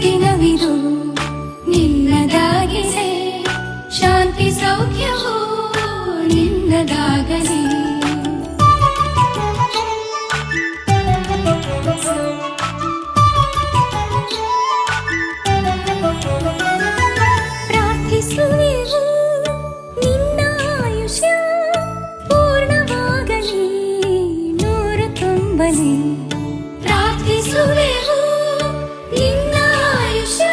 ದಿನವಿದು ನಿನ್ನದಾಗಿದೆ, ಶಾಂತಿ ಸೌಖ್ಯವೂ ನಿನ್ನದಾಗಲಿ. ಪ್ರಾರ್ಥಿಸುವೆವು ನಿನ್ನ ಆಯುಷ್ಯ ಪೂರ್ಣವಾಗಲಿ, ನೂರು ತುಂಬಲಿ. ಪ್ರಾರ್ಥಿಸುವೆವು ನಿನ್ನ ಆಯುಷ್ಯ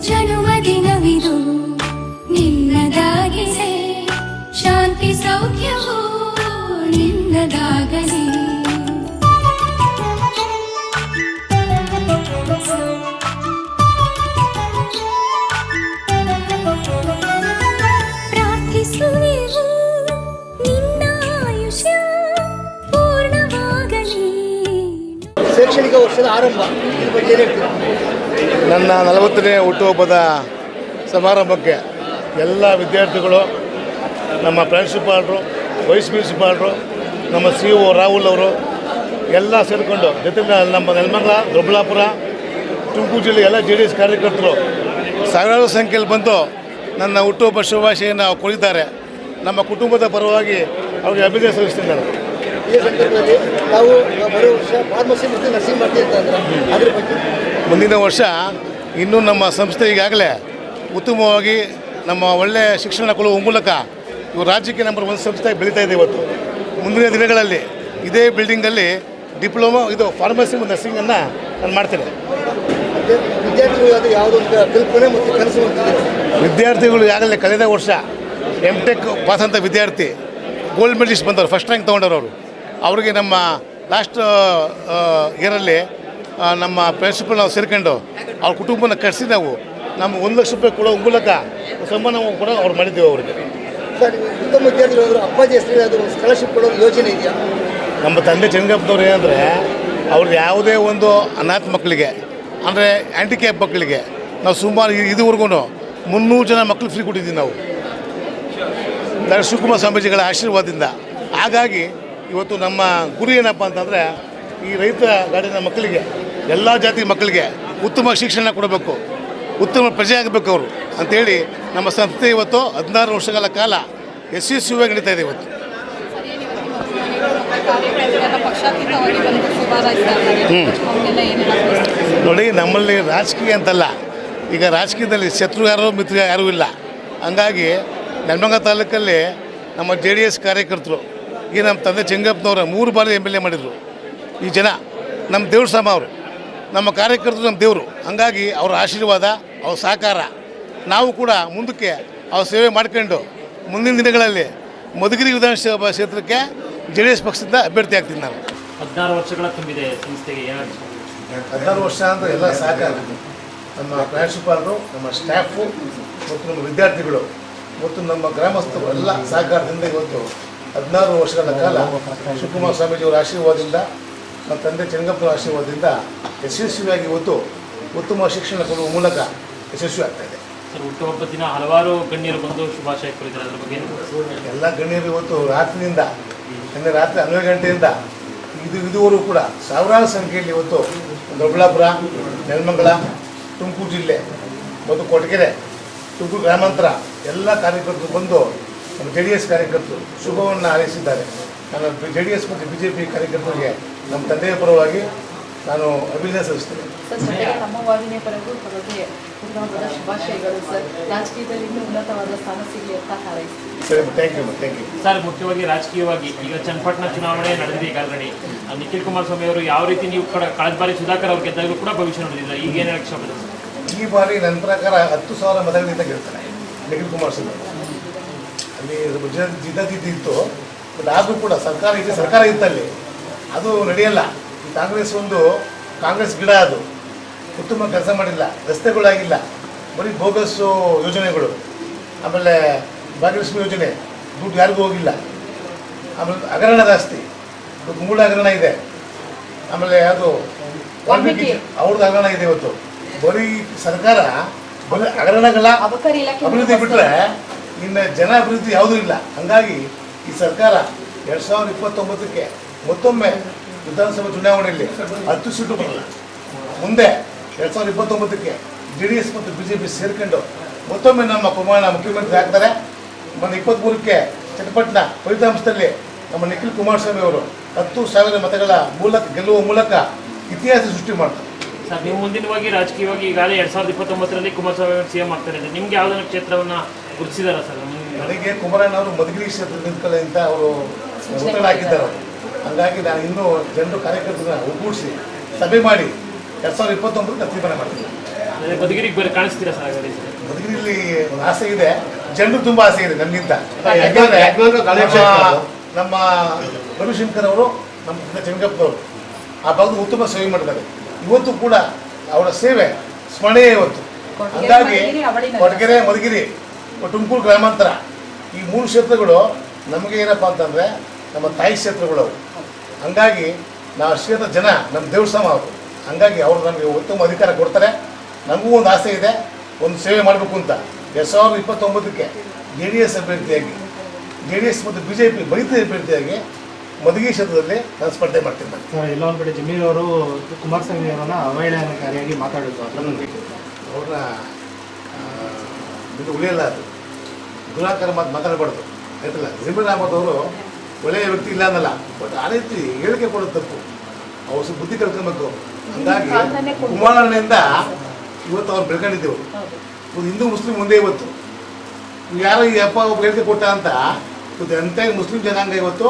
ಜನುಮ ದಿನವಿದು ನಿನ್ನದಾಗಿದೆ, ಶಾಂತಿ ಸೌಖ್ಯವೂ ನಿನ್ನದಾಗಲಿ. ಪ್ರಾರ್ಥಿಸುವೆವು ನಿನ್ನ ಆಯುಷ್ಯ ಪೂರ್ಣವಾಗಲಿ. ಶೈಕ್ಷಣಿಕ ವರ್ಷದ ಆರಂಭ ಇದ್ರ ಬಗ್ಗೆ ಏನು ಹೇಳ್ತೀರಾ? ನನ್ನ 40ನೇ ಹುಟ್ಟುಹಬ್ಬದ ಸಮಾರಂಭಕ್ಕೆ ಎಲ್ಲ ವಿದ್ಯಾರ್ಥಿಗಳು, ನಮ್ಮ ಪ್ರಿನ್ಸಿಪಾಲ್ರು, ವೈಸ್ ಪ್ರಿನ್ಸಿಪಾಲ್ರು, ನಮ್ಮ CEO ರಾಹುಲ್ ಅವರು ಎಲ್ಲ ಸೇರಿಕೊಂಡು, ಜೊತೆಗೆ ನಮ್ಮ ನೆಲಮಂಗಲ, ದೊಡ್ಡಬಳ್ಳಾಪುರ, ತುಮಕೂರು ಜಿಲ್ಲೆ ಎಲ್ಲ JDS ಕಾರ್ಯಕರ್ತರು ಸಾವಿರಾರು ಸಂಖ್ಯೆಯಲ್ಲಿ ಬಂದು ನನ್ನ ಹುಟ್ಟುಹಬ್ಬ ಶುಭಾಶಯನ್ನು ಕೊಡಿದ್ದಾರೆ. ನಮ್ಮ ಕುಟುಂಬದ ಪರವಾಗಿ ಅವರಿಗೆ ಅಭಿನಂದನೆ ಸಲ್ಲಿಸ್ತಿದ್ದಾರೆ. ಈ ಸಂದರ್ಭದಲ್ಲಿ ನಾವು ಬರೋ ವರ್ಷ ಫಾರ್ಮಸಿ ಮತ್ತು ನರ್ಸಿಂಗ್ ಮಾಡ್ತೀವಿ ಅಂತ ಅಂದ್ರೆ ಅದ್ರ ಬಗ್ಗೆ ಮುಂದಿನ ವರ್ಷ ಇನ್ನೂ ನಮ್ಮ ಸಂಸ್ಥೆ ಈಗಾಗಲೇ ಉತ್ತಮವಾಗಿ ನಮ್ಮ ಒಳ್ಳೆಯ ಶಿಕ್ಷಣ ಕೊಡುವ ಮೂಲಕ ಇವು ರಾಜ್ಯಕ್ಕೆ ನಂಬರ್ 1 ಸಂಸ್ಥೆಯಾಗಿ ಬೆಳೀತಾ ಇದೆ. ಇವತ್ತು ಮುಂದಿನ ದಿನಗಳಲ್ಲಿ ಇದೇ ಬಿಲ್ಡಿಂಗಲ್ಲಿ ಡಿಪ್ಲೊಮಾ ಇದು ಫಾರ್ಮಸಿ ಮತ್ತು ನರ್ಸಿಂಗನ್ನು ನಾನು ಮಾಡ್ತೇನೆ. ಮತ್ತು ವಿದ್ಯಾರ್ಥಿಗಳು ಅದು ಯಾವುದೊಂದು ಕಲ್ಪನೆ ಮತ್ತು ಕನಸು ಹೊಂದಿದೆ. ವಿದ್ಯಾರ್ಥಿಗಳು ಈಗಾಗಲೇ ಕಳೆದ ವರ್ಷ MTech ಪಾಸ್ ಅಂತ ವಿದ್ಯಾರ್ಥಿ ಗೋಲ್ಡ್ ಮೆಡಲಿಸ್ಟ್ ಬಂದವರು, ಫಸ್ಟ್ ರ್ಯಾಂಕ್ ತೊಗೊಂಡವರು ಅವರು. ಅವರಿಗೆ ನಮ್ಮ ಲಾಸ್ಟ್ ಇಯರಲ್ಲಿ ನಮ್ಮ ಪ್ರಿನ್ಸಿಪಲ್ ನಾವು ಸೇರ್ಕೊಂಡು ಅವ್ರ ಕುಟುಂಬನ ಕರೆಸಿ ನಾವು ನಮ್ಮ 1 ಲಕ್ಷ ರೂಪಾಯಿ ಕೊಡೋ ಮೂಲಕ ಸನ್ಮಾನ ಕೂಡ ಅವ್ರು ಮಾಡಿದ್ದೇವೆ ಅವರಿಗೆ. ಸರ್, ಉತ್ತಮ ವಿದ್ಯಾರ್ಥಿಗಳು ಹೋದರು ಅಪ್ಪಾಜಿ ಹೆಸರಲ್ಲಿ ಅದು ಒಂದು ಸ್ಕಾಲರ್ಶಿಪ್ ಕೊಡೋ ಯೋಜನೆ ಇದೆಯಾ? ನಮ್ಮ ತಂದೆ ಚೆಂಗಪ್ಪನವ್ರು ಏನಂದರೆ ಅವ್ರಿಗೆ ಯಾವುದೇ ಒಂದು ಅನಾಥ ಮಕ್ಕಳಿಗೆ ಅಂದರೆ ಹ್ಯಾಂಡಿಕ್ಯಾಪ್ ಮಕ್ಕಳಿಗೆ ನಾವು ಸುಮಾರು ಇದುವರೆಗೂ 300 ಜನ ಮಕ್ಕಳು ಫ್ರೀ ಕೊಟ್ಟಿದ್ದೀವಿ ನಾವು ಡಾಕ್ಟರ್ ಶಿವಕುಮಾರ ಸ್ವಾಮೀಜಿಗಳ ಆಶೀರ್ವಾದದಿಂದ. ಹಾಗಾಗಿ ಇವತ್ತು ನಮ್ಮ ಗುರಿ ಏನಪ್ಪ ಅಂತಂದರೆ ಈ ರೈತ ಗಾಡಿನ ಮಕ್ಕಳಿಗೆ, ಎಲ್ಲ ಜಾತಿ ಮಕ್ಕಳಿಗೆ ಉತ್ತಮ ಶಿಕ್ಷಣ ಕೊಡಬೇಕು, ಉತ್ತಮ ಪ್ರಜೆ ಆಗಬೇಕು ಅವರು ಅಂಥೇಳಿ ನಮ್ಮ ಸಂಸ್ಥೆ ಇವತ್ತು 16 ವರ್ಷಗಳ ಕಾಲ ಯಶಸ್ವಿಯಾಗಿ ನಡೀತಾ ಇದೆ. ಇವತ್ತು ನೋಡಿ, ನಮ್ಮಲ್ಲಿ ರಾಜಕೀಯ ಅಂತಲ್ಲ, ಈಗ ರಾಜಕೀಯದಲ್ಲಿ ಶತ್ರು ಯಾರು ಮಿತ್ರ ಯಾರೂ ಇಲ್ಲ. ಹಂಗಾಗಿ ನೆಲಮಂಗಲ ತಾಲೂಕಲ್ಲಿ ನಮ್ಮ JDS ಕಾರ್ಯಕರ್ತರು, ಈಗ ನಮ್ಮ ತಂದೆ ಚೆಂಗಪ್ಪನವರ 3 ಬಾರಿ MLA ಮಾಡಿದರು. ಈ ಜನ ನಮ್ಮ ದೇವ್ರ ಸಮ ಅವರು, ನಮ್ಮ ಕಾರ್ಯಕರ್ತರು ನಮ್ಮ ದೇವರು. ಹಂಗಾಗಿ ಅವರ ಆಶೀರ್ವಾದ, ಅವ್ರ ಸಹಕಾರ, ನಾವು ಕೂಡ ಮುಂದಕ್ಕೆ ಅವ್ರ ಸೇವೆ ಮಾಡ್ಕೊಂಡು ಮುಂದಿನ ದಿನಗಳಲ್ಲಿ ಮಧುಗಿರಿ ವಿಧಾನಸಭಾ ಕ್ಷೇತ್ರಕ್ಕೆ JDS ಪಕ್ಷದಿಂದ ಅಭ್ಯರ್ಥಿ ಆಗ್ತೀನಿ ನಾನು. 16 ವರ್ಷಗಳ ತುಂಬಿದೆ ಸಂಸ್ಥೆಗೆ. 16 ವರ್ಷ ಅಂದರೆ ಎಲ್ಲ ಸಹಕಾರ, ನಮ್ಮ ಪ್ರಿನ್ಸಿಪಾಲ್ರು, ನಮ್ಮ ಸ್ಟಾಫು ಮತ್ತು ನಮ್ಮ ವಿದ್ಯಾರ್ಥಿಗಳು ಮತ್ತು ನಮ್ಮ ಗ್ರಾಮಸ್ಥರು ಎಲ್ಲ ಸಹಕಾರದಿಂದ ಇವತ್ತು 16 ವರ್ಷಗಳ ಕಾಲ ಶಿವಕುಮಾರ ಸ್ವಾಮೀಜಿಯವರ ಆಶೀರ್ವಾದದಿಂದ, ನಮ್ಮ ತಂದೆ ಚೆಂಗಪ್ಪನ ಆಶೀರ್ವಾದದಿಂದ ಯಶಸ್ವಿಯಾಗಿ ಇವತ್ತು ಉತ್ತಮ ಶಿಕ್ಷಣ ಕೊಡುವ ಮೂಲಕ ಯಶಸ್ವಿ ಆಗ್ತಾಯಿದೆ. ಸರ್, ಹುಟ್ಟುಹಬ್ಬದ ದಿನ ಹಲವಾರು ಗಣ್ಯರು ಬಂದು ಶುಭಾಶಯ ಕೋರಿದ್ದಾರೆ. ಅದ್ರ ಬಗ್ಗೆ ಎಲ್ಲ ಗಣ್ಯರು ಇವತ್ತು ರಾತ್ರಿಯಿಂದ, ನಿನ್ನೆ ರಾತ್ರಿ 12 ಗಂಟೆಯಿಂದ ಇದುವರೆಗೂ ಕೂಡ ಸಾವಿರಾರು ಸಂಖ್ಯೆಯಲ್ಲಿ ಇವತ್ತು ದೊಡ್ಡಬಳ್ಳಾಪುರ, ನೆಲಮಂಗಲ, ತುಮಕೂರು ಜಿಲ್ಲೆ ಮತ್ತು ಕೊಟಗೆರೆ, ತುಮಕೂರು ಗ್ರಾಮಾಂತರ ಎಲ್ಲ ಕಾರ್ಯಕರ್ತರು ಬಂದು ನಮ್ಮ JDS ಕಾರ್ಯಕರ್ತರು ಶುಭವನ್ನು ಹಾರೈಸಿದ್ದಾರೆ. ನಾನು JDS ಮತ್ತು BJP ಕಾರ್ಯಕರ್ತರಿಗೆ ನಮ್ಮ ತಂದೆಯ ಪರವಾಗಿ ನಾನು ಅಭಿನಂದನೆ ಸಲ್ಲಿಸ್ತೇನೆ. ನಮ್ಮ ವಾಹಿನಿಯ ಪರಗೂ ಅವರಿಗೆ ಹುಟ್ಟುಹಬ್ಬದ ಶುಭಾಶಯಗಳು ಸರ್. ರಾಜಕೀಯದಲ್ಲಿ ಇನ್ನೂ ಉನ್ನತವಾದ ಸ್ಥಾನ ಸಿಗಲಿ ಅಂತ ಹಾರೈಸ್ತೀವಿ. ಸರಿ, ಥ್ಯಾಂಕ್ ಯು. ಸರ್, ಮುಖ್ಯವಾಗಿ ರಾಜಕೀಯವಾಗಿ ಈಗ ಚನ್ನಪಟ್ಟಣ ಚುನಾವಣೆ ನಡೆದಿದೆ ಈಗಾಗಲೇ. ನಿಖಿಲ್ ಕುಮಾರಸ್ವಾಮಿ ಅವರು ಯಾವ ರೀತಿ ನೀವು ಕಳೆದ ಬಾರಿ ಸುಧಾಕರ್ ಅವ್ರು ಗೆದ್ದಾಗಲೂ ಕೂಡ ಭವಿಷ್ಯ ನೋಡಿದ್ರೆ ಈಗ ಏನು ಹೇಳಕ್ಕೆ ಇಷ್ಟಪಡ್ತಾರೆ? ಈ ಬಾರಿ ನನ್ನ ಪ್ರಕಾರ 10,000 ಮತಗಳಿಂದ ಗೆಲ್ತಾರೆ ನಿಖಿಲ್ ಕುಮಾರಸ್ವಾಮಿ. ಅಲ್ಲಿ ಜಿದ್ದಾಜಿದ್ದಿ ಇತ್ತು, ಬಟ್ ಆದರೂ ಕೂಡ ಸರ್ಕಾರ ಇತ್ತಲ್ಲಿ, ಅದು ನಡೆಯಲ್ಲ. ಈ ಕಾಂಗ್ರೆಸ್ ಗಿಡ, ಅದು ಉತ್ತಮ ಕೆಲಸ ಮಾಡಿಲ್ಲ, ರಸ್ತೆಗಳಾಗಿಲ್ಲ, ಬರೀ ಬೋಗಸ್ಸು ಯೋಜನೆಗಳು, ಆಮೇಲೆ ಭಾಗ್ಯಲಕ್ಷ್ಮಿ ಯೋಜನೆ ದುಡ್ಡು ಯಾರಿಗೂ ಹೋಗಿಲ್ಲ, ಆಮೇಲೆ ಹಗರಣ ಜಾಸ್ತಿ, ಮೂಲ ಹಗರಣ ಇದೆ, ಆಮೇಲೆ ಅದು ಅವ್ರದ್ದು ಹಗರಣ ಇದೆ. ಇವತ್ತು ಬರೀ ಸರ್ಕಾರ ಬರೀ ಹಗರಣಗಳ ಅಭಿವೃದ್ಧಿ ಬಿಟ್ಟರೆ ಇನ್ನು ಜನ ಅಭಿವೃದ್ಧಿ ಯಾವುದೂ ಇಲ್ಲ. ಹಾಗಾಗಿ ಈ ಸರ್ಕಾರ 2029ಕ್ಕೆ ಮತ್ತೊಮ್ಮೆ ವಿಧಾನಸಭಾ ಚುನಾವಣೆಯಲ್ಲಿ 10 ಸೀಟು ಬರಲ್ಲ. ಮುಂದೆ 2029ಕ್ಕೆ JDS ಮತ್ತು BJP ಸೇರ್ಕೊಂಡು ಮತ್ತೊಮ್ಮೆ ನಮ್ಮ ಕುಮಾರ ಮುಖ್ಯಮಂತ್ರಿ ಆಗ್ತಾರೆ. ಮೊನ್ನೆ 23ಕ್ಕೆ ಚನ್ನಪಟ್ಟಣ ಫಲಿತಾಂಶದಲ್ಲಿ ನಮ್ಮ ನಿಖಿಲ್ ಕುಮಾರಸ್ವಾಮಿ ಅವರು 10,000 ಮತಗಳ ಮೂಲಕ ಗೆಲ್ಲುವ ಮೂಲಕ ಇತಿಹಾಸ ಸೃಷ್ಟಿ ಮಾಡ್ತಾರೆ. ಸರ್, ನೀವು ಮುಂದಿನವಾಗಿ ರಾಜಕೀಯವಾಗಿ ಈಗಾಗಲೇ 2029ರಲ್ಲಿ ಕುಮಾರಸ್ವಾಮಿ ಅವರು CM ಆಗ್ತಾರೆ. ನಿಮಗೆ ಯಾವುದಾದ್ರು ಕ್ಷೇತ್ರವನ್ನು ಗುರುತಿಸಿದಾರ ಸರ್? ನನಗೆ ಕುಮಾರಣ್ಣ ಅವರು ಮಧುಗಿರಿ ಕ್ಷೇತ್ರದಲ್ಲಿ ನಿಂತ್ಕೊಳ್ಳಿ ಅಂತ ಅವರು ಒತ್ತಡ ಹಾಕಿದ್ದಾರೆ. ಹಾಗಾಗಿ ನಾನು ಇನ್ನೂ ಜನರು ಕಾರ್ಯಕರ್ತರನ್ನ ಒಗ್ಗೂಡಿಸಿ ಸಭೆ ಮಾಡಿ 2029 ತೀರ್ಮಾನ ಮಾಡ್ತೀನಿ. ಬದಗಿರಿಗೆ ಬರೀ ಕಾಣಿಸ್ತೀರಾ ಸರ್ ಹಾಗಾದ್ರೆ? ಮಧುಗಿರಿಯಲ್ಲಿ ಒಂದು ಆಸೆ ಇದೆ, ಜನರು ತುಂಬ ಆಸೆ ಇದೆ ನನ್ನಿಂತ. ಯಾಕಂದ್ರೆ ನಮ್ಮ ರವಿಶಂಕರ್ ಅವರು, ನಮ್ಮ ಚೆಂಗಪ್ಪನವರು ಆ ಭಾಗದ ಉತ್ತಮ ಸೇವೆ ಮಾಡಿದ್ದಾರೆ. ಇವತ್ತು ಕೂಡ ಅವರ ಸೇವೆ ಸ್ಮರಣೀಯ ಇವತ್ತು. ಹಂಗಾಗಿ ಕೊರಟಗೆರೆ, ಮಧುಗಿರಿ, ತುಮಕೂರು ಗ್ರಾಮಾಂತರ ಈ 3 ಕ್ಷೇತ್ರಗಳು ನಮಗೆ ಏನಪ್ಪ ಅಂತಂದರೆ ನಮ್ಮ ತಾಯಿ ಕ್ಷೇತ್ರಗಳು ಅವು. ಹಂಗಾಗಿ ನಾವು ಕ್ಷೇತ್ರ ಜನ ನಮ್ಮ ದೇವಸ್ಥಾನ ಅವರು. ಹಂಗಾಗಿ ಅವರು ನಮಗೆ ಉತ್ತಮ ಅಧಿಕಾರ ಕೊಡ್ತಾರೆ. ನಮಗೂ ಒಂದು ಆಸೆ ಇದೆ, ಒಂದು ಸೇವೆ ಮಾಡಬೇಕು ಅಂತ. 2029ಕ್ಕೆ JDS ಅಭ್ಯರ್ಥಿಯಾಗಿ, JDS ಮತ್ತು BJP ಮೈತ್ರಿ ಅಭ್ಯರ್ಥಿಯಾಗಿ ಮಧುಗಿರಿ ಕ್ಷೇತ್ರದಲ್ಲಿ ನಾನು ಸ್ಪರ್ಧೆ ಮಾಡ್ತೀನಿ. ಸರ್, ಎಲ್ಲ ಒಂದು ಕಡೆ ಜಮೀರ್ ಅವರು ಕುಮಾರಸ್ವಾಮಿ ಅವರನ್ನ ಅವಹೇಳನಕಾರಿಯಾಗಿ ಮಾತಾಡಿದ್ರು. ಅವ್ರನ್ನ ಇದು ಉಳಿಯಲ್ಲ, ಅದು ದುರಾಕಾರ ಮಾತಾಡಬಾರ್ದು ಆಯ್ತಲ್ಲ. ಜಮೀರ್ ಅಹಮದ್ ಅವರು ಒಳ್ಳೆಯ ವ್ಯಕ್ತಿ ಇಲ್ಲ ಅನ್ನಲ್ಲ, ಬಟ್ ಆ ರೀತಿ ಹೇಳಿಕೆ ಕೊಡೋದು ತಪ್ಪು. ಅವ್ರು ಸ್ವಲ್ಪ ಬುದ್ಧಿ ಕಲ್ತ್ಕೊಬೇಕು. ಹಂಗಾಗಿ ಕುಮಾರಣ್ಣನಿಂದ ಇವತ್ತು ಅವ್ರು ಬೆಳ್ಕೊಂಡಿದ್ದೆವು. ಒಂದು ಹಿಂದೂ ಮುಸ್ಲಿಂ ಒಂದೇ ಇವತ್ತು. ಯಾರೋ ಈ ಅಪ್ಪ ಒಬ್ಬ ಹೇಳಿಕೆ ಕೊಟ್ಟ ಅಂತ ಇವತ್ತು ಎಂಥ ಮುಸ್ಲಿಂ ಜನಾಂಗ ಇವತ್ತು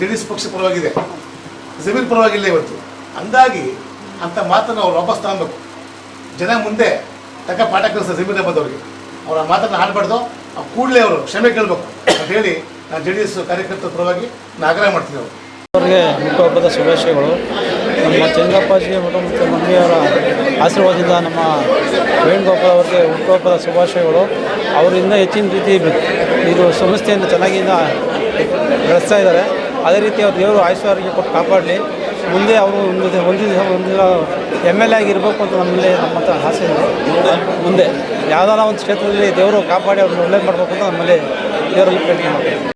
JDS ಪಕ್ಷ ಪರವಾಗಿದೆ, ಜಮೀರ್ ಪರವಾಗಿಲ್ಲ ಇವತ್ತು. ಹಂಗಾಗಿ ಅಂಥ ಮಾತನ್ನು ಅವ್ರು ವಾಪಸ್ ತಗೊಬೇಕು. ಜನ ಮುಂದೆ ತಕ್ಕ ಪಾಠ ಕಲಿಸ್ತಾರೆ ಜಮೀರ್ ಅಹಮದ್ ಅವ್ರಿಗೆ. ಅವರ ಮಾತನ್ನು ಹಾಡಬಾರ್ದು, ಕೂಡಲೇ ಅವರು ಕ್ಷಮೆ ಕೇಳಬೇಕು ಅಂತ ಹೇಳಿ ನಾನು JDS ಕಾರ್ಯಕರ್ತರ ಪರವಾಗಿ ನಾನು ಆಗ್ರಹ ಮಾಡ್ತೀನಿ. ಅವರಿಗೆ ಹುಟ್ಟುಹಬ್ಬದ ಶುಭಾಶಯಗಳು. ನಮ್ಮ ಚೆಂಗಪ್ಪಾಜಿ ಮತ್ತು ಮಮ್ಮಿಯವರ ಆಶೀರ್ವಾದದಿಂದ ನಮ್ಮ ವೇಣುಗೋಪಾಲ್ ಅವರಿಗೆ ಹುಟ್ಟುಹಬ್ಬದ ಶುಭಾಶಯಗಳು. ಅವರಿಂದ ಹೆಚ್ಚಿನ ರೀತಿ ಇದು ಸಂಸ್ಥೆಯನ್ನು ಚೆನ್ನಾಗಿಂದ ಬೆಳೆಸ್ತಾ ಇದ್ದಾರೆ. ಅದೇ ರೀತಿ ಅವ್ರು ದೇವರು ಆಯುಷ್ಯರಿಗೆ ಕೊಟ್ಟು ಕಾಪಾಡಲಿ. ಮುಂದೆ ಅವರು ಒಂದು MLA ಆಗಿರಬೇಕು ಅಂತ ನಮ್ಮಲ್ಲಿ ನಮ್ಮ ಆಸೆ ಇದೆ. ಮುಂದೆ ಯಾವುದಾರ ಒಂದು ಕ್ಷೇತ್ರದಲ್ಲಿ ದೇವರು ಕಾಪಾಡಿ ಅವ್ರನ್ನ ಒಳ್ಳೇದು ಮಾಡಬೇಕು ಅಂತ ನಮ್ಮಲ್ಲಿ ದೇವರಲ್ಲಿ ಕೇಳ್ತೀನಿ.